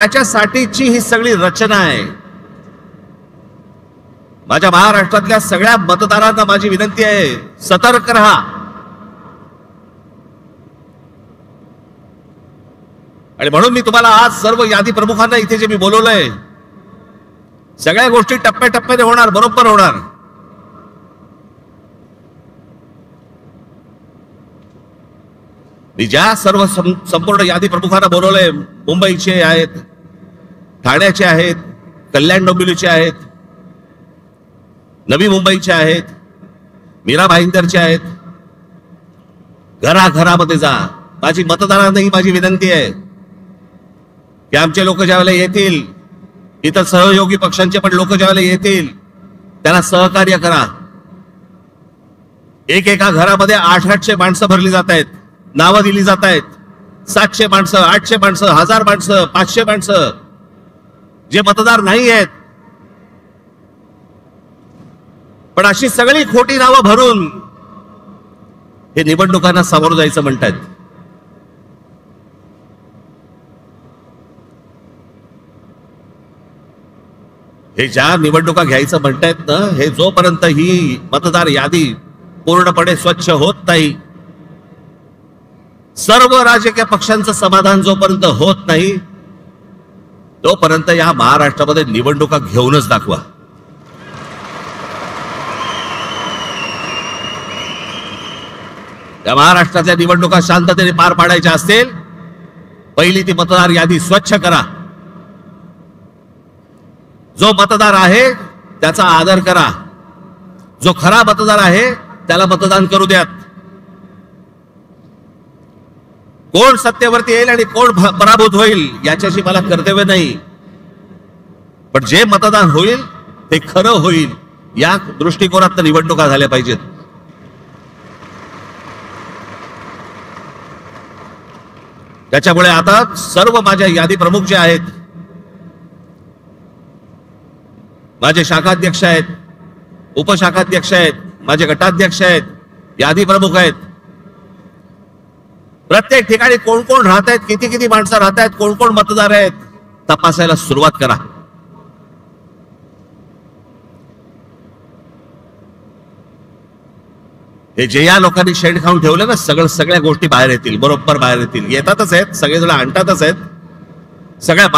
त्याच्यासाठीची ही सगळी रचना आहे। माझ्या महाराष्ट्रातल्या सगळ्या मतदारांना माझी विनंती आहे, सतर्क रहा। आणि म्हणून मी तुम्हाला आज सर्व यादी प्रमुखांना इथे जे मी बोलवलंय, सगळ्या गोष्टी टप्प्याटप्प्याने होणार, बरोबर होणार। मी ज्या सर्व संपूर्ण यादी प्रमुखांना बोलवलंय, मुंबईचे आहेत, ठाण्याचे आहेत, कल्याण डोंबिवलीचे आहेत, नवी मुंबईचे आहेत, मीरा भाईंदरचे आहेत, घराघरामध्ये जा। माझी मतदारांनाही माझी विनंती आहे की आमचे लोक ज्यावेळेला येतील, इतर सहयोगी पक्षांचे पण लोक ज्यावेळेला येतील, त्यांना सहकार्य करा। एकेका घरामध्ये 800 माणसं भरली जात आहेत, नावं दिली जात आहेत, 700 माणसं, 800 माणसं, 1000 माणसं, 500 माणसं, जे मतदार नाही आहेत, पण अशी सगळी खोटी नावं भरून हे निवडणुकांना सामोरं जायचं म्हणतात। हे ज्या निवडणुका घ्यायचं म्हणतायत ना, हे जोपर्यंत ही मतदार यादी पूर्णपणे स्वच्छ होत नाही, सर्व राजकीय पक्षांचं समाधान जोपर्यंत होत नाही, तोपर्यंत या महाराष्ट्रामध्ये निवडणुका घेऊनच दाखवा। या महाराष्ट्रातल्या निवडणुका शांततेने पार पाडायच्या असतील, पहिली ती मतदार यादी स्वच्छ करा। जो मतदार आहे त्याचा आदर करा, जो खरा मतदार आहे त्याला मतदान करू द्यात। कोण सत्तेवरती येईल आणि कोण पराभूत होईल याच्याशी मला कर्तव्य नाही, पण जे मतदान होईल ते खरं होईल, या दृष्टिकोनात निवडणुका झाल्या पाहिजेत। त्याच्यामुळे आता सर्व माझ्या यादी प्रमुख जे आहेत, माझे शाखाध्यक्ष आहेत, उपशाखाध्यक्ष आहेत, माझे गटाध्यक्ष आहेत, यादी प्रमुख आहेत, प्रत्येक ठिकाणी कोण कोण राहत आहेत, किती किती माणसं राहत आहेत, कोण कोण मतदार आहेत, तपासायला सुरुवात करा। हे जे या लोकांनी शेण खाऊन ठेवलं ना, सगळ्या गोष्टी बाहेर येतील, बरोबर बाहेर येतील, येतातच आहेत, सगळेजण आणतातच आहेत, सगळ्या